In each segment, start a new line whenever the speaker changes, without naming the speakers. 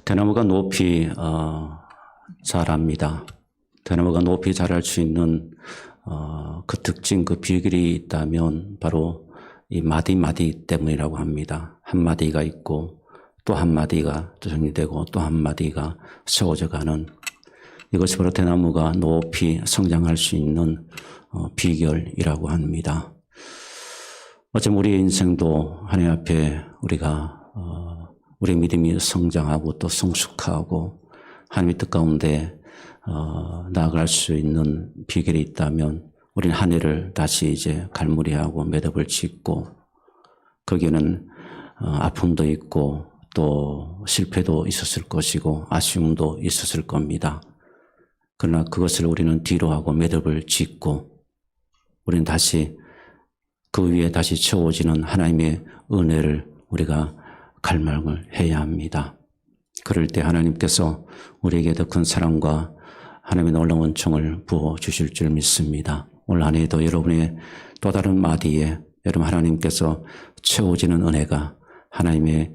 대나무가 높이 자랍니다. 대나무가 높이 자랄 수 있는 그 특징, 그 비결이 있다면 바로 이 마디 때문이라고 합니다. 한 마디가 있고 또 한 마디가 정리되고 또 한 마디가 세워져 가는, 이것이 바로 대나무가 높이 성장할 수 있는 비결이라고 합니다. 어쩌면 우리의 인생도 하나님 앞에 우리가 우리의 믿음이 성장하고 또 성숙하고 하나님의 뜻 가운데 나아갈 수 있는 비결이 있다면 우리는 한 해를 다시 이제 갈무리하고 매듭을 짓고, 거기에는 아픔도 있고 또 실패도 있었을 것이고 아쉬움도 있었을 겁니다. 그러나 그것을 우리는 뒤로 하고 매듭을 짓고 우리는 다시 그 위에 다시 채워지는 하나님의 은혜를 우리가 갈망을 해야 합니다. 그럴 때 하나님께서 우리에게 더 큰 사랑과 하나님의 놀라운 은총을 부어주실 줄 믿습니다. 올 한 해도 여러분의 또 다른 마디에 여러분 하나님께서 채워지는 은혜가, 하나님의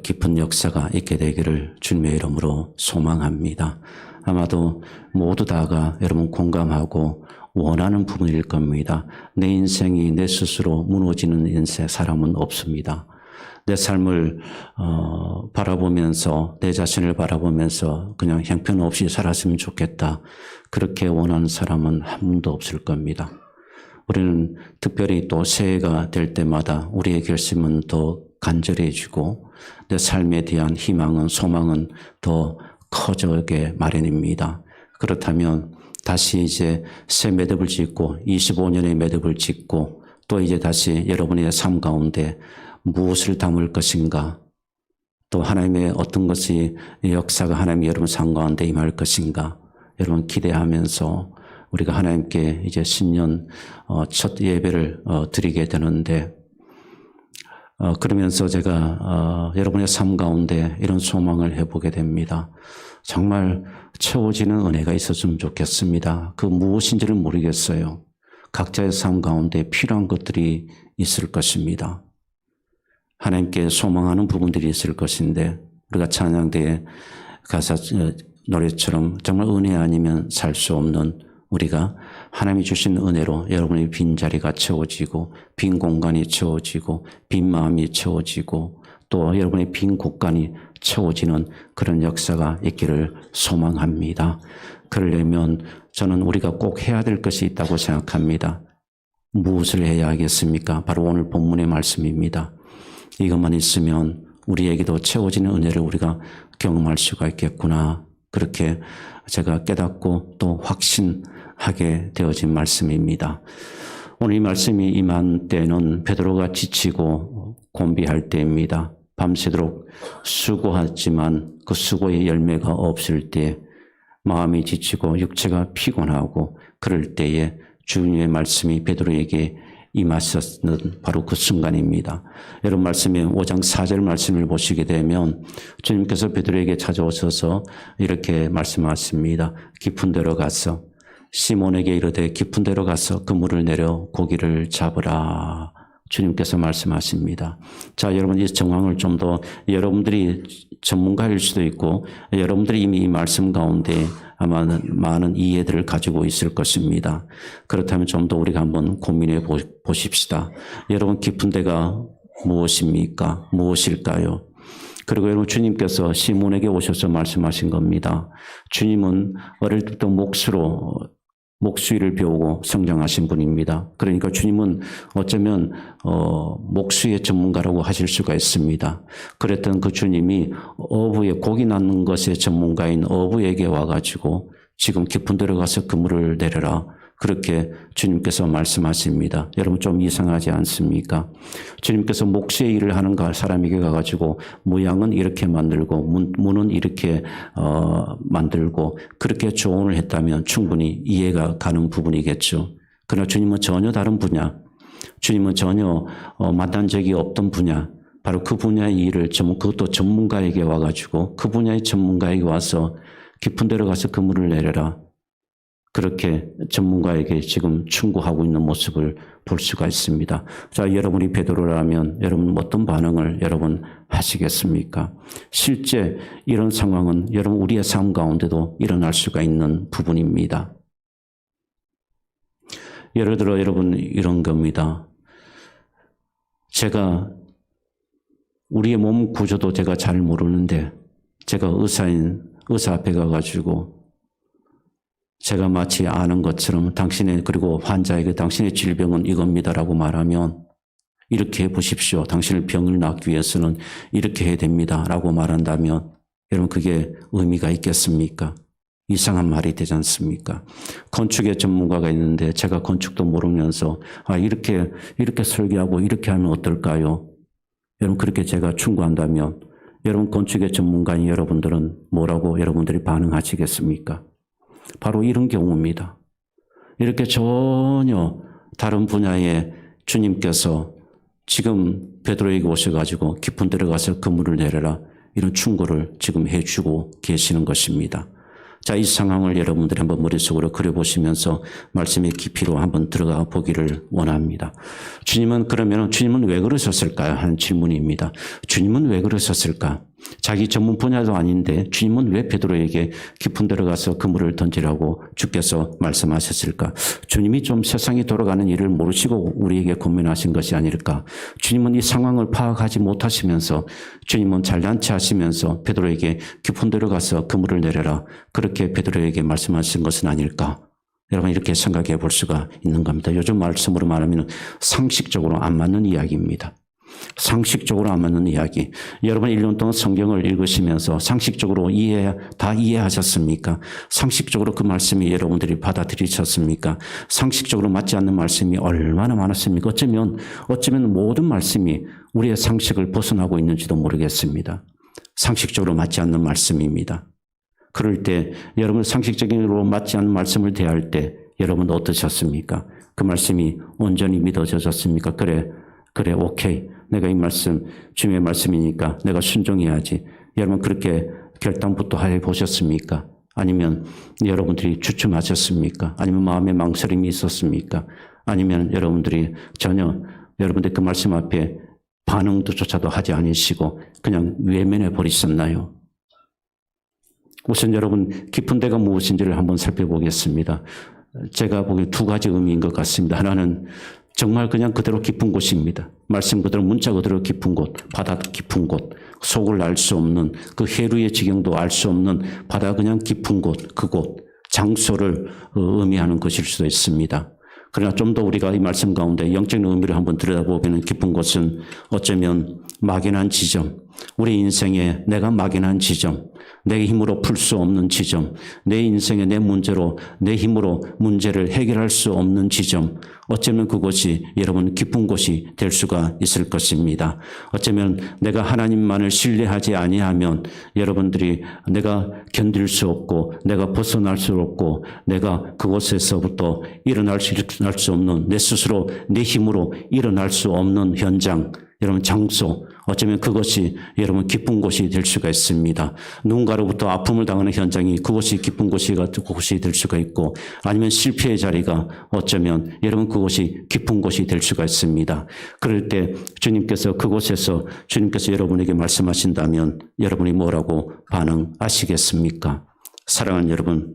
깊은 역사가 있게 되기를 주님의 이름으로 소망합니다. 아마도 모두 다가 여러분 공감하고 원하는 부분일 겁니다. 내 인생이 내 스스로 무너지는 인생 사람은 없습니다. 내 삶을 바라보면서, 내 자신을 바라보면서 그냥 형편없이 살았으면 좋겠다, 그렇게 원하는 사람은 한 분도 없을 겁니다. 우리는 특별히 또 새해가 될 때마다 우리의 결심은 더 간절해지고 내 삶에 대한 희망은, 소망은 더 커져게 마련입니다. 그렇다면 다시 이제 새 매듭을 짓고 25년의 매듭을 짓고 또 이제 다시 여러분의 삶 가운데 무엇을 담을 것인가, 또 하나님의 어떤 것이 역사가 하나님이 여러분 삶 가운데 임할 것인가, 여러분 기대하면서 우리가 하나님께 이제 신년 첫 예배를 드리게 되는데, 그러면서 제가 여러분의 삶 가운데 이런 소망을 해보게 됩니다. 정말 채워지는 은혜가 있었으면 좋겠습니다. 그 무엇인지를 모르겠어요. 각자의 삶 가운데 필요한 것들이 있을 것입니다. 하나님께 소망하는 부분들이 있을 것인데, 우리가 찬양대의 가사 노래처럼 정말 은혜 아니면 살 수 없는 우리가 하나님이 주신 은혜로 여러분의 빈자리가 채워지고 빈 공간이 채워지고 빈 마음이 채워지고 또 여러분의 빈 곳간이 채워지는 그런 역사가 있기를 소망합니다. 그러려면 저는 우리가 꼭 해야 될 것이 있다고 생각합니다. 무엇을 해야 하겠습니까? 바로 오늘 본문의 말씀입니다. 이것만 있으면 우리에게도 채워지는 은혜를 우리가 경험할 수가 있겠구나, 그렇게 제가 깨닫고 또 확신하게 되어진 말씀입니다. 오늘 이 말씀이 임한 때는 베드로가 지치고 곤비할 때입니다. 밤새도록 수고하지만 그 수고의 열매가 없을 때, 마음이 지치고 육체가 피곤하고 그럴 때에 주님의 말씀이 베드로에게 임하셨는 바로 그 순간입니다. 여러분 말씀에 5장 4절 말씀을 보시게 되면 주님께서 베드로에게 찾아오셔서 이렇게 말씀하십니다. 깊은 데로 가서 시몬에게 이르되 깊은 데로 가서 그물을 내려 고기를 잡으라. 주님께서 말씀하십니다. 자, 여러분 이 정황을 좀 더, 여러분들이 전문가일 수도 있고 여러분들이 이미 이 말씀 가운데 아마 많은 이해들을 가지고 있을 것입니다. 그렇다면 좀 더 우리가 한번 고민해 보십시다. 여러분 깊은 데가 무엇입니까? 무엇일까요? 그리고 여러분 주님께서 시몬에게 오셔서 말씀하신 겁니다. 주님은 어릴 때부터 목수일을 배우고 성장하신 분입니다. 그러니까 주님은 어쩌면 목수의 전문가라고 하실 수가 있습니다. 그랬던 그 주님이 어부의 고기 낳는 것의 전문가인 어부에게 와가지고 지금 깊은 데로 가서 그물을 내려라, 그렇게 주님께서 말씀하십니다. 여러분 좀 이상하지 않습니까? 주님께서 목수의 일을 하는 사람에게 가가지고 모양은 이렇게 만들고 문은 이렇게 만들고 그렇게 조언을 했다면 충분히 이해가 가는 부분이겠죠. 그러나 주님은 전혀 다른 분야, 주님은 전혀 만난 적이 없던 분야, 바로 그 분야의 일을 그것도 전문가에게 와가지고 그 분야의 전문가에게 와서 깊은 데로 가서 그물을 내려라, 그렇게 전문가에게 지금 충고하고 있는 모습을 볼 수가 있습니다. 자, 여러분이 베드로라면 여러분 어떤 반응을 여러분 하시겠습니까? 실제 이런 상황은 여러분 우리의 삶 가운데도 일어날 수가 있는 부분입니다. 예를 들어 여러분 이런 겁니다. 제가 우리의 몸 구조도 제가 잘 모르는데 제가 의사 앞에 가가지고 제가 마치 아는 것처럼 당신의 그리고 환자에게 당신의 질병은 이겁니다라고 말하면 이렇게 해보십시오. 당신의 병을 낫기 위해서는 이렇게 해야 됩니다라고 말한다면 여러분 그게 의미가 있겠습니까? 이상한 말이 되지 않습니까? 건축의 전문가가 있는데 제가 건축도 모르면서 이렇게 설계하고 이렇게 하면 어떨까요? 여러분 그렇게 제가 충고한다면 여러분 건축의 전문가인 여러분들은 뭐라고 여러분들이 반응하시겠습니까? 바로 이런 경우입니다. 이렇게 전혀 다른 분야의 주님께서 지금 베드로에게 오셔가지고 깊은 데로 가서 그물을 내려라 이런 충고를 지금 해주고 계시는 것입니다. 자, 이 상황을 여러분들이 한번 머릿속으로 그려보시면서 말씀의 깊이로 한번 들어가 보기를 원합니다. 주님은 왜 그러셨을까요? 하는 질문입니다. 주님은 왜 그러셨을까? 자기 전문 분야도 아닌데 주님은 왜 베드로에게 깊은 데로 가서 그물을 던지라고 주께서 말씀하셨을까? 주님이 좀 세상이 돌아가는 일을 모르시고 우리에게 고민하신 것이 아닐까? 주님은 이 상황을 파악하지 못하시면서 주님은 잘난체 하시면서 베드로에게 깊은 데로 가서 그물을 내려라 그렇게 베드로에게 말씀하신 것은 아닐까? 여러분 이렇게 생각해 볼 수가 있는 겁니다. 요즘 말씀으로 말하면 상식적으로 안 맞는 이야기입니다. 상식적으로 안 맞는 이야기. 여러분 1년 동안 성경을 읽으시면서 상식적으로 다 이해하셨습니까? 상식적으로 그 말씀이 여러분들이 받아들이셨습니까? 상식적으로 맞지 않는 말씀이 얼마나 많았습니까? 어쩌면 모든 말씀이 우리의 상식을 벗어나고 있는지도 모르겠습니다. 상식적으로 맞지 않는 말씀입니다. 그럴 때 여러분 상식적으로 맞지 않는 말씀을 대할 때 여러분 어떠셨습니까? 그 말씀이 온전히 믿어졌습니까? 그래, 오케이. 내가 이 말씀, 주님의 말씀이니까 내가 순종해야지. 여러분 그렇게 결단부터 해보셨습니까? 아니면 여러분들이 주춤하셨습니까? 아니면 마음에 망설임이 있었습니까? 아니면 여러분들이 전혀 여러분들 그 말씀 앞에 반응조차도 하지 않으시고 그냥 외면해 버리셨나요? 우선 여러분 깊은 데가 무엇인지를 한번 살펴보겠습니다. 제가 보기엔 두 가지 의미인 것 같습니다. 하나는 정말 그냥 그대로 깊은 곳입니다. 말씀 그대로 문자 그대로 깊은 곳, 바다 깊은 곳, 속을 알 수 없는 그 해류의 지경도 알 수 없는 바다 그냥 깊은 곳, 그곳, 장소를 의미하는 것일 수도 있습니다. 그러나 좀 더 우리가 이 말씀 가운데 영적인 의미를 한번 들여다보면 깊은 곳은 어쩌면 막연한 지점, 우리 인생에 내가 막연한 지점, 내 힘으로 풀 수 없는 지점, 내 인생의 내 문제로 내 힘으로 문제를 해결할 수 없는 지점, 어쩌면 그곳이 여러분 깊은 곳이 될 수가 있을 것입니다. 어쩌면 내가 하나님만을 신뢰하지 아니하면 여러분들이 내가 견딜 수 없고 내가 벗어날 수 없고 내가 그곳에서부터 일어날 수 없는 내 스스로 내 힘으로 일어날 수 없는 현장, 여러분 장소, 어쩌면 그것이 여러분 깊은 곳이 될 수가 있습니다. 누군가로부터 아픔을 당하는 현장이 그곳이 깊은 곳이 될 수가 있고 아니면 실패의 자리가 어쩌면 여러분 그곳이 깊은 곳이 될 수가 있습니다. 그럴 때 주님께서 그곳에서 주님께서 여러분에게 말씀하신다면 여러분이 뭐라고 반응하시겠습니까? 사랑하는 여러분,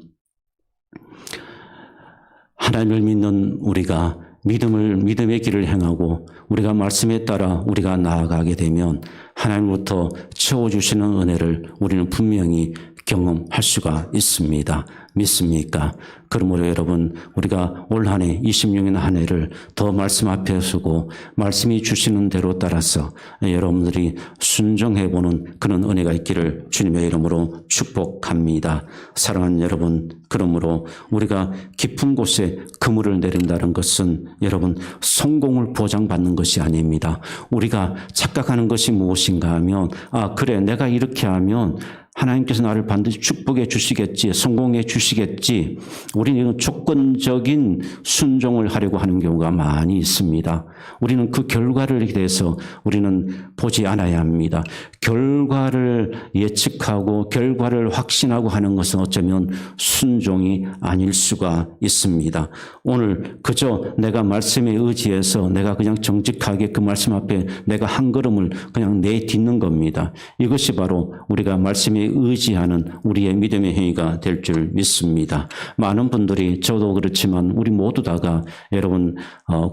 하나님을 믿는 우리가 믿음의 길을 행하고 우리가 말씀에 따라 우리가 나아가게 되면 하나님으로부터 채워주시는 은혜를 우리는 분명히 경험할 수가 있습니다. 믿습니까? 그러므로 여러분 우리가 올 한 해 26년 한 해를 더 말씀 앞에 서고 말씀이 주시는 대로 따라서 여러분들이 순종해보는 그런 은혜가 있기를 주님의 이름으로 축복합니다. 사랑하는 여러분, 그러므로 우리가 깊은 곳에 그물을 내린다는 것은 여러분 성공을 보장받는 것이 아닙니다. 우리가 착각하는 것이 무엇인가 하면 그래 내가 이렇게 하면 하나님께서 나를 반드시 축복해 주시겠지, 성공해 주시겠지, 우리는 조건적인 순종을 하려고 하는 경우가 많이 있습니다. 우리는 그 결과를 대해서 우리는 보지 않아야 합니다. 결과를 예측하고 결과를 확신하고 하는 것은 어쩌면 순종이 아닐 수가 있습니다. 오늘 그저 내가 말씀에 의지해서 내가 그냥 정직하게 그 말씀 앞에 내가 한 걸음을 그냥 내딛는 겁니다. 이것이 바로 우리가 말씀에 의지하는 우리의 믿음의 행위가 될 줄 믿습니다. 많은 분들이 저도 그렇지만 우리 모두 다가 여러분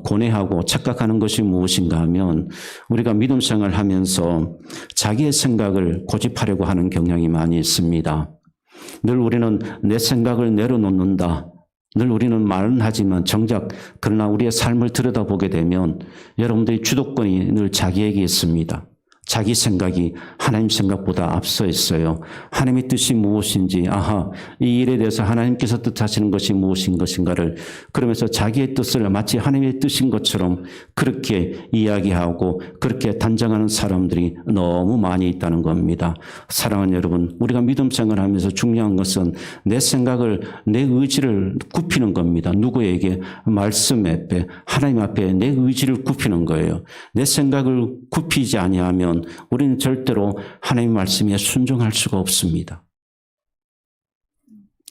고뇌하고 착각하는 것이 무엇인가 하면 우리가 믿음 생활을 하면서 자기의 생각을 고집하려고 하는 경향이 많이 있습니다. 늘 우리는 내 생각을 내려놓는다. 늘 우리는 말은 하지만 정작 그러나 우리의 삶을 들여다보게 되면 여러분들의 주도권이 늘 자기에게 있습니다. 자기 생각이 하나님 생각보다 앞서 있어요. 하나님의 뜻이 무엇인지, 이 일에 대해서 하나님께서 뜻하시는 것이 무엇인 것인가를 그러면서 자기의 뜻을 마치 하나님의 뜻인 것처럼 그렇게 이야기하고 그렇게 단정하는 사람들이 너무 많이 있다는 겁니다. 사랑하는 여러분, 우리가 믿음 생활을 하면서 중요한 것은 내 생각을, 내 의지를 굽히는 겁니다. 누구에게? 말씀 앞에, 하나님 앞에 내 의지를 굽히는 거예요. 내 생각을 굽히지 아니하면 우리는 절대로 하나님의 말씀에 순종할 수가 없습니다.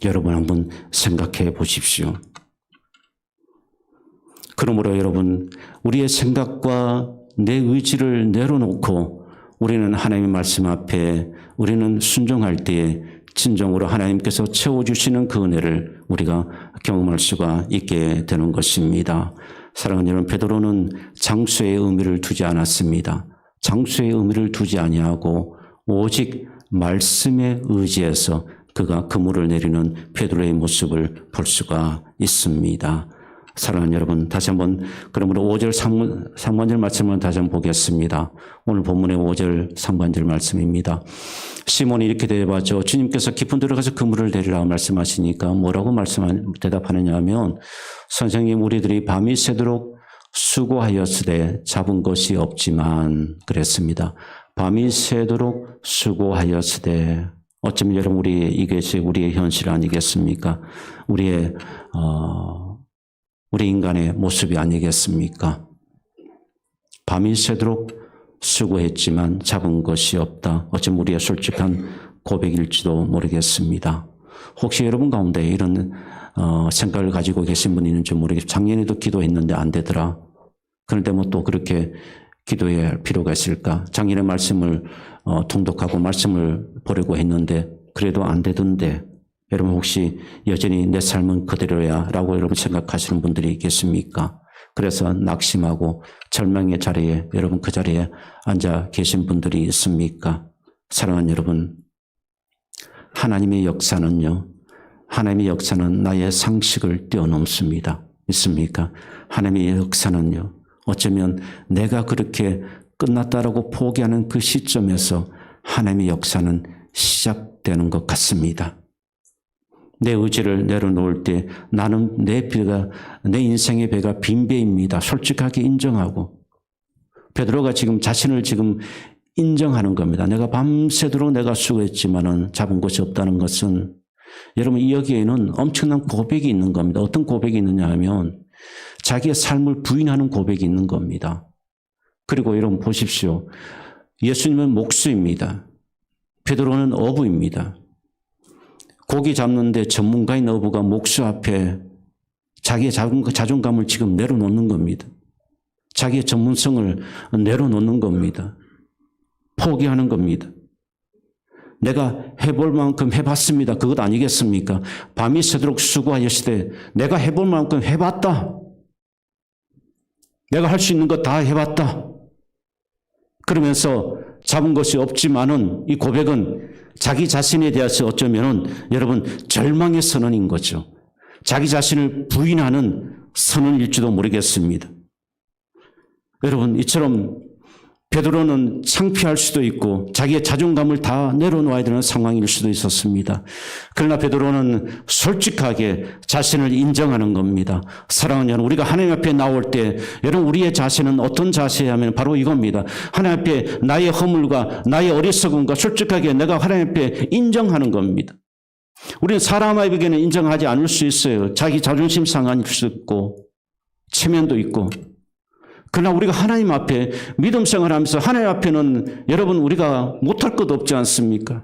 여러분 한번 생각해 보십시오. 그러므로 여러분, 우리의 생각과 내 의지를 내려놓고 우리는 하나님의 말씀 앞에 우리는 순종할 때에 진정으로 하나님께서 채워주시는 그 은혜를 우리가 경험할 수가 있게 되는 것입니다. 사랑하는 여러분, 베드로는 장수의 의미를 두지 않았습니다. 장수의 의미를 두지 아니하고 오직 말씀에 의지해서 그가 그물을 내리는 베드로의 모습을 볼 수가 있습니다. 사랑하는 여러분, 다시 한번 그러므로 5절 상반절 말씀을 다시 한번 보겠습니다. 오늘 본문의 5절 상반절 말씀입니다. 시몬이 이렇게 대답하죠. 주님께서 깊은 데로 가서 그물을 내리라고 말씀하시니까 뭐라고 대답하느냐 하면, 선생님, 우리들이 밤이 새도록 수고하였으되 잡은 것이 없지만, 그랬습니다. 밤이 새도록 수고하였으되, 어쩌면 여러분 이것이 우리의 현실 아니겠습니까? 우리 인간의 모습이 아니겠습니까? 밤이 새도록 수고했지만 잡은 것이 없다. 어쩌면 우리의 솔직한 고백일지도 모르겠습니다. 혹시 여러분 가운데 이런 생각을 가지고 계신 분이 있는지 모르겠어요. 작년에도 기도했는데 안 되더라. 그런데 뭐 또 그렇게 기도할 필요가 있을까? 작년에 말씀을 통독하고 말씀을 보려고 했는데 그래도 안 되던데, 여러분 혹시 여전히 내 삶은 그대로야 라고 여러분 생각하시는 분들이 있겠습니까? 그래서 낙심하고 절망의 자리에 여러분 그 자리에 앉아 계신 분들이 있습니까? 사랑하는 여러분, 하나님의 역사는요, 하나님의 역사는 나의 상식을 뛰어넘습니다. 있습니까? 하나님의 역사는요, 어쩌면 내가 그렇게 끝났다라고 포기하는 그 시점에서 하나님의 역사는 시작되는 것 같습니다. 내 의지를 내려놓을 때 나는 내 인생의 배가 빈 배입니다. 솔직하게 인정하고, 베드로가 지금 자신을 인정하는 겁니다. 내가 밤새도록 내가 수고했지만은 잡은 것이 없다는 것은, 여러분 여기에는 엄청난 고백이 있는 겁니다. 어떤 고백이 있느냐 하면 자기의 삶을 부인하는 고백이 있는 겁니다. 그리고 여러분 보십시오. 예수님은 목수입니다. 베드로는 어부입니다. 고기 잡는데 전문가인 어부가 목수 앞에 자기의 자존감을 지금 내려놓는 겁니다. 자기의 전문성을 내려놓는 겁니다. 포기하는 겁니다. 내가 해볼 만큼 해봤습니다. 그것 아니겠습니까? 밤이 새도록 수고하였으되 내가 해볼 만큼 해봤다. 내가 할 수 있는 것 다 해봤다. 그러면서 잡은 것이 없지만은 이 고백은 자기 자신에 대해서 어쩌면은 여러분 절망의 선언인 거죠. 자기 자신을 부인하는 선언일지도 모르겠습니다. 여러분 이처럼 베드로는 창피할 수도 있고 자기의 자존감을 다 내려놓아야 되는 상황일 수도 있었습니다. 그러나 베드로는 솔직하게 자신을 인정하는 겁니다. 사랑하는 여러분, 우리가 하나님 앞에 나올 때 여러분 우리의 자세는 어떤 자세냐면 바로 이겁니다. 하나님 앞에 나의 허물과 나의 어리석음과 솔직하게 내가 하나님 앞에 인정하는 겁니다. 우리는 사람에게는 인정하지 않을 수 있어요. 자기 자존심 상할 수 있고 체면도 있고. 그러나 우리가 하나님 앞에 믿음 생활하면서 하나님 앞에는 여러분 우리가 못할 것 없지 않습니까?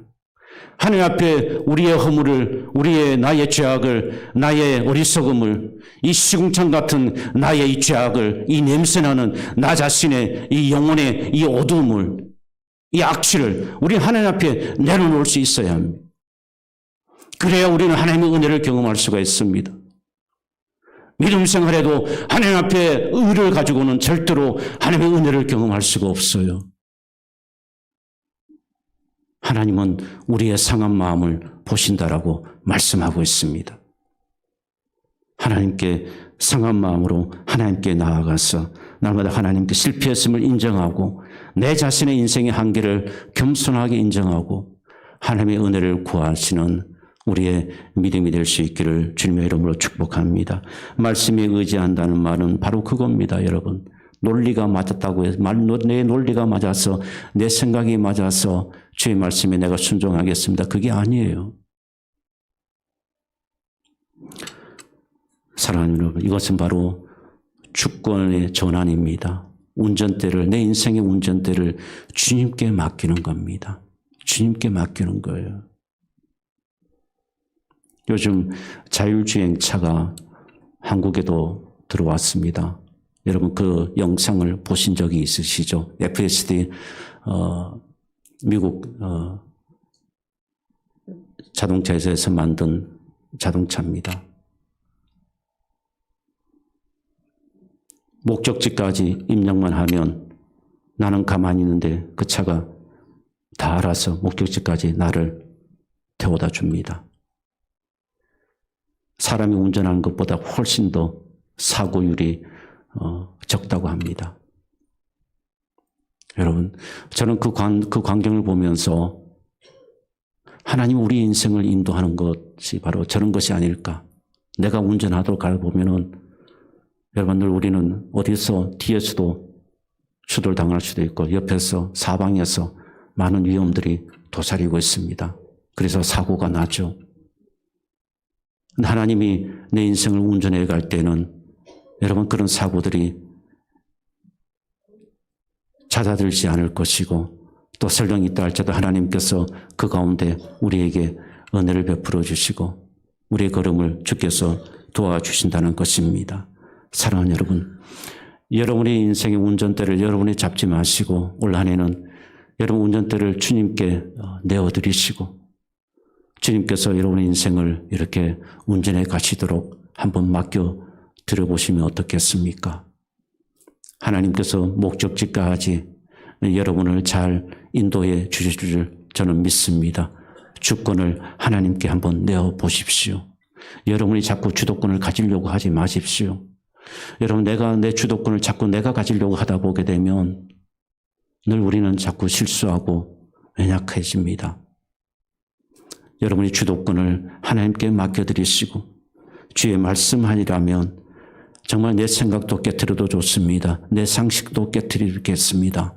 하나님 앞에 우리의 허물을, 나의 죄악을, 나의 어리석음을, 이 시궁창 같은 나의 이 죄악을, 이 냄새나는 나 자신의 이 영혼의 이 어두움을, 이 악취를 우리 하나님 앞에 내려놓을 수 있어야 합니다. 그래야 우리는 하나님의 은혜를 경험할 수가 있습니다. 믿음 생활에도 하나님 앞에 의를 가지고는 절대로 하나님의 은혜를 경험할 수가 없어요. 하나님은 우리의 상한 마음을 보신다라고 말씀하고 있습니다. 하나님께 상한 마음으로 하나님께 나아가서 날마다 하나님께 실패했음을 인정하고 내 자신의 인생의 한계를 겸손하게 인정하고 하나님의 은혜를 구하시는 우리의 믿음이 될 수 있기를 주님의 이름으로 축복합니다. 말씀에 의지한다는 말은 바로 그겁니다, 여러분. 논리가 맞았다고 해서 내 논리가 맞아서 내 생각이 맞아서 주의 말씀에 내가 순종하겠습니다. 그게 아니에요. 사랑하는 여러분, 이것은 바로 주권의 전환입니다. 운전대를, 내 인생의 운전대를 주님께 맡기는 겁니다. 주님께 맡기는 거예요. 요즘 자율주행차가 한국에도 들어왔습니다. 여러분 그 영상을 보신 적이 있으시죠? FSD 미국 자동차에서 만든 자동차입니다. 목적지까지 입력만 하면 나는 가만히 있는데 그 차가 다 알아서 목적지까지 나를 태워다 줍니다. 사람이 운전하는 것보다 훨씬 더 사고율이 적다고 합니다. 여러분, 저는 그 광경을 보면서 하나님 우리 인생을 인도하는 것이 바로 저런 것이 아닐까. 내가 운전하도록 가보면은 여러분들 우리는 어디서 뒤에서도 추돌당할 수도 있고 옆에서 사방에서 많은 위험들이 도사리고 있습니다. 그래서 사고가 나죠. 하나님이 내 인생을 운전해 갈 때는 여러분 그런 사고들이 잦아들지 않을 것이고 또 설령 있다 할지라도 하나님께서 그 가운데 우리에게 은혜를 베풀어 주시고 우리의 걸음을 주께서 도와주신다는 것입니다. 사랑하는 여러분, 여러분의 인생의 운전대를 여러분이 잡지 마시고 올 한 해는 여러분 운전대를 주님께 내어드리시고 주님께서 여러분의 인생을 이렇게 운전해 가시도록 한번 맡겨 드려보시면 어떻겠습니까? 하나님께서 목적지까지 여러분을 잘 인도해 주실 줄 저는 믿습니다. 주권을 하나님께 한번 내어보십시오. 여러분이 자꾸 주도권을 가지려고 하지 마십시오. 여러분 내가 내 주도권을 자꾸 내가 가지려고 하다 보게 되면 늘 우리는 자꾸 실수하고 연약해집니다. 여러분이 주도권을 하나님께 맡겨드리시고 주의 말씀하니라면 정말 내 생각도 깨트려도 좋습니다. 내 상식도 깨트리겠습니다.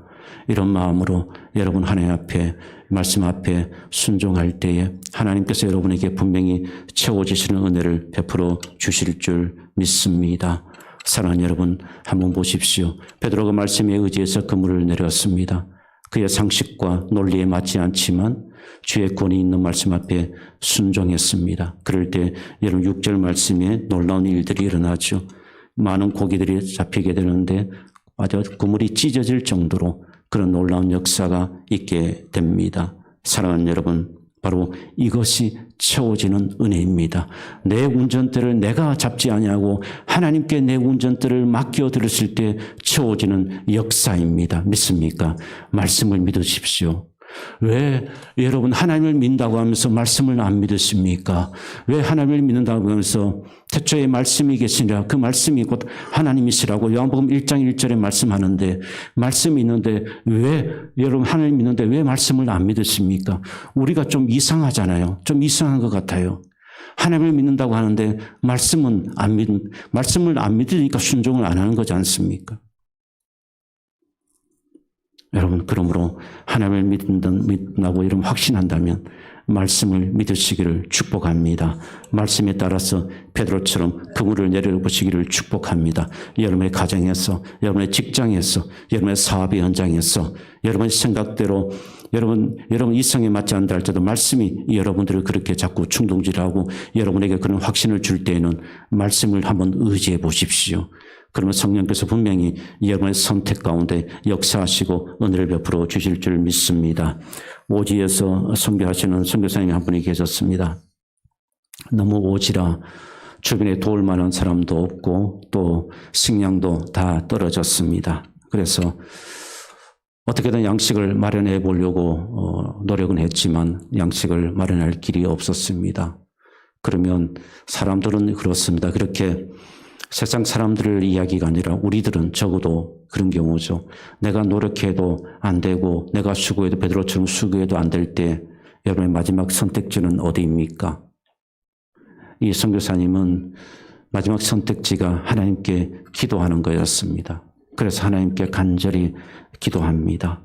이런 마음으로 여러분 하나님 앞에 말씀 앞에 순종할 때에 하나님께서 여러분에게 분명히 채워주시는 은혜를 베풀어 주실 줄 믿습니다. 사랑하는 여러분 한번 보십시오. 베드로가 말씀에 의지해서 그물을 내렸습니다. 그의 상식과 논리에 맞지 않지만 주의 권위 있는 말씀 앞에 순종했습니다. 그럴 때 여러분 6절 말씀에 놀라운 일들이 일어나죠. 많은 고기들이 잡히게 되는데 맞아 그물이 찢어질 정도로 그런 놀라운 역사가 있게 됩니다. 사랑하는 여러분, 바로 이것이 채워지는 은혜입니다. 내 운전대를 내가 잡지 아니하고 하나님께 내 운전대를 맡겨드렸을 때 채워지는 역사입니다. 믿습니까? 말씀을 믿으십시오. 왜 여러분 하나님을 믿는다고 하면서 말씀을 안 믿으십니까? 왜 하나님을 믿는다고 하면서 태초에 말씀이 계시니라 그 말씀이 곧 하나님이시라고 요한복음 1장 1절에 말씀하는데 말씀이 있는데 왜 여러분 하나님 믿는데 왜 말씀을 안 믿으십니까? 우리가 좀 이상하잖아요. 좀 이상한 것 같아요. 하나님을 믿는다고 하는데 말씀을 안 믿으니까 순종을 안 하는 거지 않습니까? 여러분 그러므로 하나님을 믿는다고 이런 확신한다면 말씀을 믿으시기를 축복합니다. 말씀에 따라서 베드로처럼 그물을 내려보시기를 축복합니다. 여러분의 가정에서, 여러분의 직장에서, 여러분의 사업의 현장에서, 여러분의 생각대로 여러분 이성에 맞지 않다 할지라도 말씀이 여러분들을 그렇게 자꾸 충동질하고 여러분에게 그런 확신을 줄 때에는 말씀을 한번 의지해 보십시오. 그러면 성령께서 분명히 여러분의 선택 가운데 역사하시고 은혜를 베풀어 주실 줄 믿습니다. 오지에서 선교하시는 선교사님이 한 분이 계셨습니다. 너무 오지라 주변에 도울 만한 사람도 없고 또 식량도 다 떨어졌습니다. 그래서 어떻게든 양식을 마련해 보려고 노력은 했지만 양식을 마련할 길이 없었습니다. 그러면 사람들은 그렇습니다. 그렇게 세상 사람들을 이야기가 아니라 우리들은 적어도 그런 경우죠. 내가 노력해도 안 되고 내가 수고해도 베드로처럼 수고해도 안 될 때 여러분의 마지막 선택지는 어디입니까? 이 선교사님은 마지막 선택지가 하나님께 기도하는 거였습니다. 그래서 하나님께 간절히 기도합니다.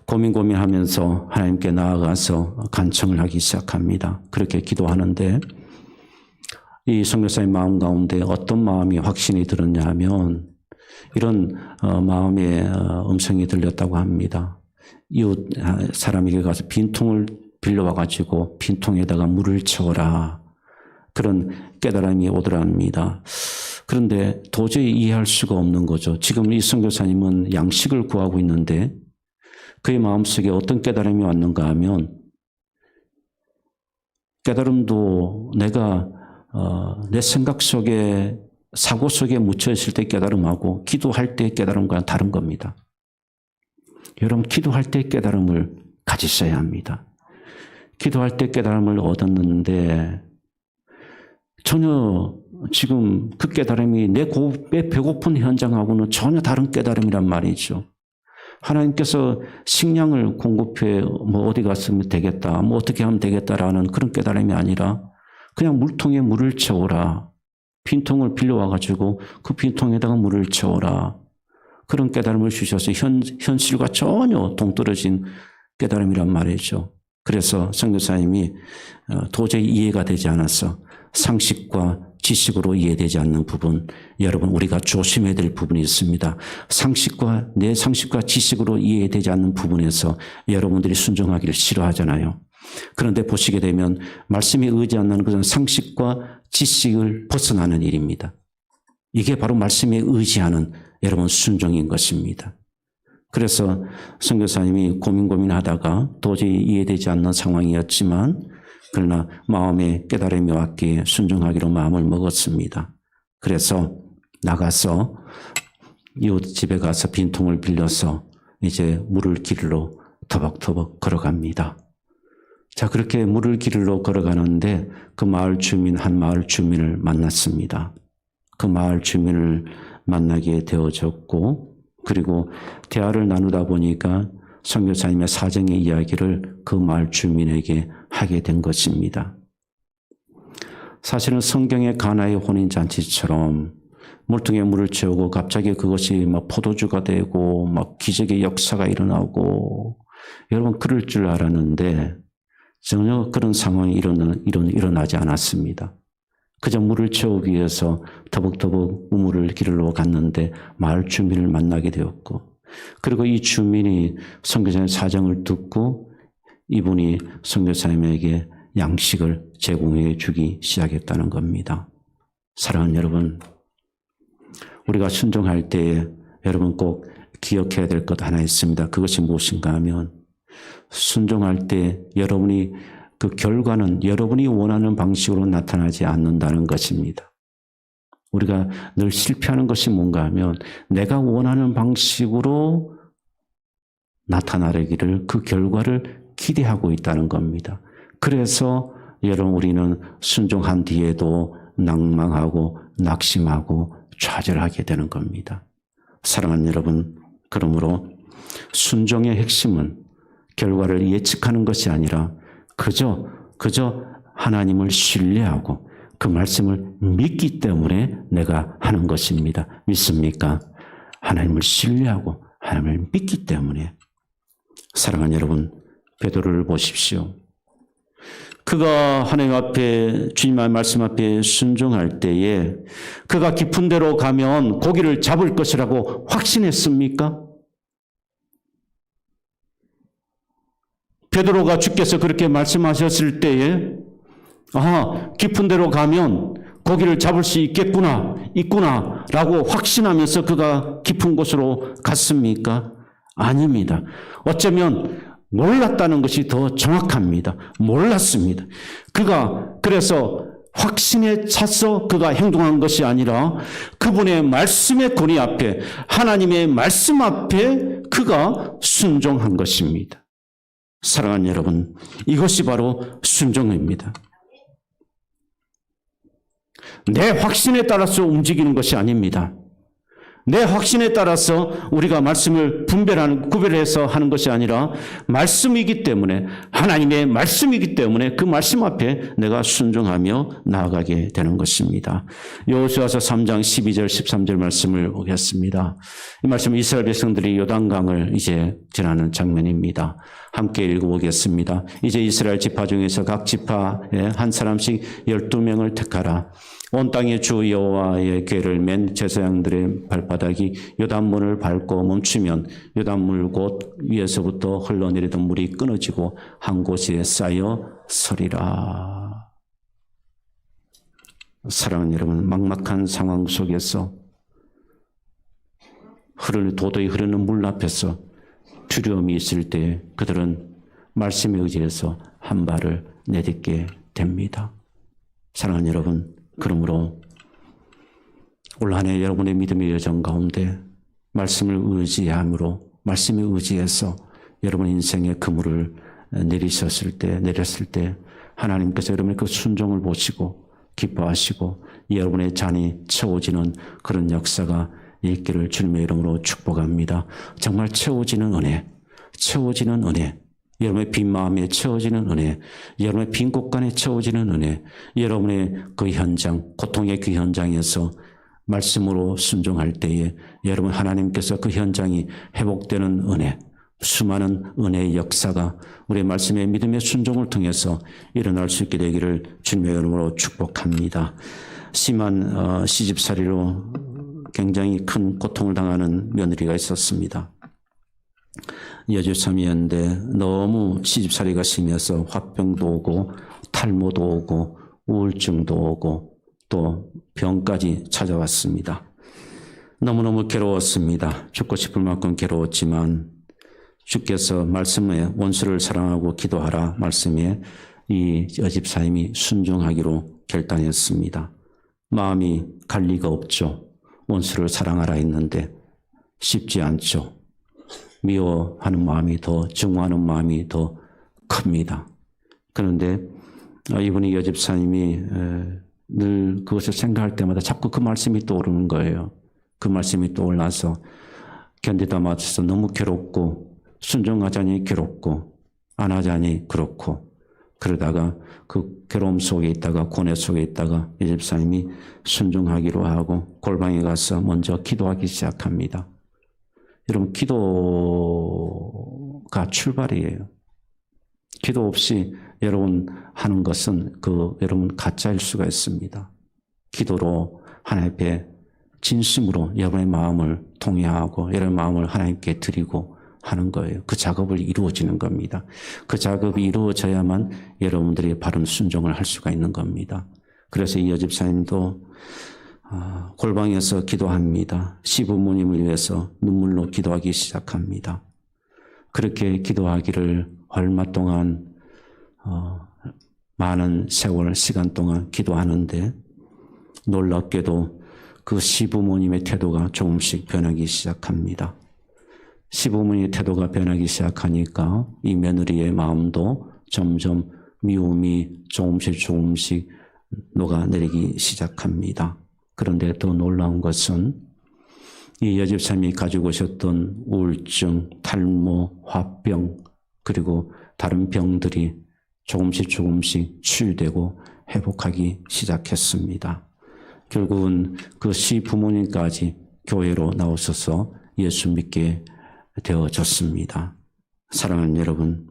고민하면서 하나님께 나아가서 간청을 하기 시작합니다. 그렇게 기도하는데 이 선교사의 마음 가운데 어떤 마음이 확신이 들었냐 하면 이런 마음의 음성이 들렸다고 합니다. 이웃 사람에게 가서 빈통을 빌려와 가지고 빈통에다가 물을 채워라. 그런 깨달음이 오더랍니다. 그런데 도저히 이해할 수가 없는 거죠. 지금 이 선교사님은 양식을 구하고 있는데 그의 마음속에 어떤 깨달음이 왔는가 하면 깨달음도 내가 내 생각 속에 사고 속에 묻혀 있을 때 깨달음하고 기도할 때 깨달음과는 다른 겁니다. 여러분 기도할 때 깨달음을 가지셔야 합니다. 기도할 때 깨달음을 얻었는데 전혀 지금 그 깨달음이 내 배고픈 현장하고는 전혀 다른 깨달음이란 말이죠. 하나님께서 식량을 공급해 뭐 어디 갔으면 되겠다, 뭐 어떻게 하면 되겠다라는 그런 깨달음이 아니라 그냥 물통에 물을 채워라. 빈통을 빌려와가지고 그 빈통에다가 물을 채워라. 그런 깨달음을 주셔서 현실과 전혀 동떨어진 깨달음이란 말이죠. 그래서 선교사님이 도저히 이해가 되지 않아서 상식과 지식으로 이해되지 않는 부분, 여러분 우리가 조심해야 될 부분이 있습니다. 내 상식과 지식으로 이해되지 않는 부분에서 여러분들이 순종하기를 싫어하잖아요. 그런데 보시게 되면 말씀에 의지하는 것은 상식과 지식을 벗어나는 일입니다. 이게 바로 말씀에 의지하는 여러분 순종인 것입니다. 그래서 선교사님이 고민하다가 도저히 이해되지 않는 상황이었지만 그러나 마음에 깨달음이 왔기에 순종하기로 마음을 먹었습니다. 그래서 나가서 이웃 집에 가서 빈통을 빌려서 이제 물을 기르러 터벅터벅 걸어갑니다. 자, 그렇게 물을 기르러 걸어가는데 그 마을 주민, 한 마을 주민을 만났습니다. 그 마을 주민을 만나게 되어졌고, 그리고 대화를 나누다 보니까 선교사님의 사정의 이야기를 그 마을 주민에게 하게 된 것입니다. 사실은 성경의 가나의 혼인잔치처럼 물통에 물을 채우고 갑자기 그것이 막 포도주가 되고 막 기적의 역사가 일어나고 여러분 그럴 줄 알았는데 전혀 그런 상황이 일어나지 않았습니다. 그저 물을 채우기 위해서 터벅터벅 우물을 기르러 갔는데 마을 주민을 만나게 되었고 그리고 이 주민이 선교사님의 사정을 듣고 이분이 선교사님에게 양식을 제공해 주기 시작했다는 겁니다. 사랑하는 여러분, 우리가 순종할 때에 여러분 꼭 기억해야 될 것 하나 있습니다. 그것이 무엇인가 하면 순종할 때 여러분이 그 결과는 여러분이 원하는 방식으로 나타나지 않는다는 것입니다. 우리가 늘 실패하는 것이 뭔가 하면 내가 원하는 방식으로 나타나기를 그 결과를 기대하고 있다는 겁니다. 그래서 여러분 우리는 순종한 뒤에도 낭망하고 낙심하고 좌절하게 되는 겁니다. 사랑하는 여러분, 그러므로 순종의 핵심은 결과를 예측하는 것이 아니라 그저 하나님을 신뢰하고 그 말씀을 믿기 때문에 내가 하는 것입니다. 믿습니까? 하나님을 신뢰하고 하나님을 믿기 때문에. 사랑하는 여러분, 베드로를 보십시오. 그가 하나님 앞에 주님의 말씀 앞에 순종할 때에 그가 깊은 데로 가면 고기를 잡을 것이라고 확신했습니까? 베드로가 주께서 그렇게 말씀하셨을 때에 깊은 데로 가면 고기를 잡을 수 있구나 라고 확신하면서 그가 깊은 곳으로 갔습니까? 아닙니다. 어쩌면 몰랐다는 것이 더 정확합니다. 몰랐습니다. 그가 그래서 확신에 차서 그가 행동한 것이 아니라 그분의 말씀의 권위 앞에, 하나님의 말씀 앞에 그가 순종한 것입니다. 사랑하는 여러분, 이것이 바로 순종입니다. 내 확신에 따라서 움직이는 것이 아닙니다. 내 확신에 따라서 우리가 말씀을 구별해서 하는 것이 아니라 말씀이기 때문에, 하나님의 말씀이기 때문에 그 말씀 앞에 내가 순종하며 나아가게 되는 것입니다. 여호수아서 3장 12절 13절 말씀을 보겠습니다. 이 말씀은 이스라엘 백성들이 요단강을 이제 지나는 장면입니다. 함께 읽어보겠습니다. 이제 이스라엘 지파 중에서 각 지파에 한 사람씩 12명을 택하라. 온 땅의 주 여호와의 궤를 맨 제사장들의 발바닥이 요단문을 밟고 멈추면 요단물 곧 위에서부터 흘러내리던 물이 끊어지고 한 곳에 쌓여 서리라. 사랑하는 여러분, 막막한 상황 속에서 도저히 흐르는 물 앞에서 두려움이 있을 때 그들은 말씀에 의지해서 한 발을 내딛게 됩니다. 사랑하는 여러분, 그러므로 올 한 해 여러분의 믿음의 여정 가운데 말씀을 의지함으로, 말씀에 의지해서 여러분 인생의 그물을 내렸을 때 하나님께서 여러분의 그 순종을 보시고 기뻐하시고 여러분의 잔이 채워지는 그런 역사가 있기를 주님의 이름으로 축복합니다. 정말 채워지는 은혜, 여러분의 빈 마음에 채워지는 은혜, 여러분의 빈 곳간에 채워지는 은혜, 여러분의 그 현장, 고통의 그 현장에서 말씀으로 순종할 때에 여러분 하나님께서 그 현장이 회복되는 은혜, 수많은 은혜의 역사가 우리의 말씀의 믿음의 순종을 통해서 일어날 수 있게 되기를 주님의 이름으로 축복합니다. 심한 시집살이로 굉장히 큰 고통을 당하는 며느리가 있었습니다. 여주섬이었는데 너무 시집살이가 심해서 화병도 오고 탈모도 오고 우울증도 오고 또 병까지 찾아왔습니다. 너무너무 괴로웠습니다. 죽고 싶을 만큼 괴로웠지만 주께서 말씀에 원수를 사랑하고 기도하라 말씀에 이 여집사님이 순종하기로 결단했습니다. 마음이 갈 리가 없죠. 원수를 사랑하라 했는데 쉽지 않죠. 미워하는 마음이 더, 증오하는 마음이 더 큽니다. 그런데 이분이 여집사님이 늘 그것을 생각할 때마다 자꾸 그 말씀이 떠오르는 거예요. 그 말씀이 떠올라서 견디다 맞아서 너무 괴롭고 순종하자니 괴롭고 안 하자니 그렇고 그러다가 그 괴로움 속에 있다가 고뇌 속에 있다가 여집사님이 순종하기로 하고 골방에 가서 먼저 기도하기 시작합니다. 여러분, 기도가 출발이에요. 기도 없이 여러분 하는 것은 여러분 가짜일 수가 있습니다. 기도로 하나님 앞에 진심으로 여러분의 마음을 통회하고 여러분의 마음을 하나님께 드리고 하는 거예요. 그 작업을 이루어지는 겁니다. 그 작업이 이루어져야만 여러분들이 바른 순종을 할 수가 있는 겁니다. 그래서 이 여집사님도 골방에서 기도합니다. 시부모님을 위해서 눈물로 기도하기 시작합니다. 그렇게 기도하기를 얼마 동안 많은 시간 동안 기도하는데 놀랍게도 그 시부모님의 태도가 조금씩 변하기 시작합니다. 시부모의 태도가 변하기 시작하니까 이 며느리의 마음도 점점 미움이 조금씩 녹아내리기 시작합니다. 그런데 더 놀라운 것은 이 여집사님이 가지고 오셨던 우울증, 탈모, 화병 그리고 다른 병들이 조금씩 치유되고 회복하기 시작했습니다. 결국은 그 시부모님까지 교회로 나오셔서 예수 믿게 되어졌습니다. 사랑하는 여러분,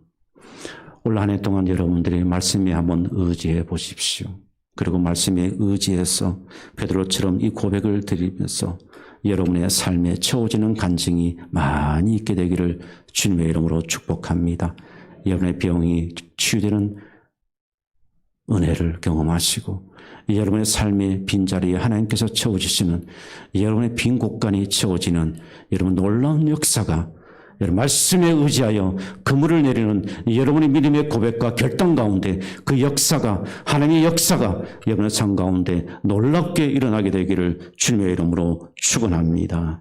올 한 해 동안 여러분들이 말씀에 한번 의지해 보십시오. 그리고 말씀에 의지해서 베드로처럼 이 고백을 드리면서 여러분의 삶에 채워지는 간증이 많이 있게 되기를 주님의 이름으로 축복합니다. 여러분의 병이 치유되는 은혜를 경험하시고 여러분의 삶의 빈자리에 하나님께서 채워주시는 여러분의 빈 곳간이 채워지는 여러분 놀라운 역사가 여러분 말씀에 의지하여 그물을 내리는 여러분의 믿음의 고백과 결단 가운데 그 역사가 하나님의 역사가 여러분의 삶 가운데 놀랍게 일어나게 되기를 주님의 이름으로 축원합니다.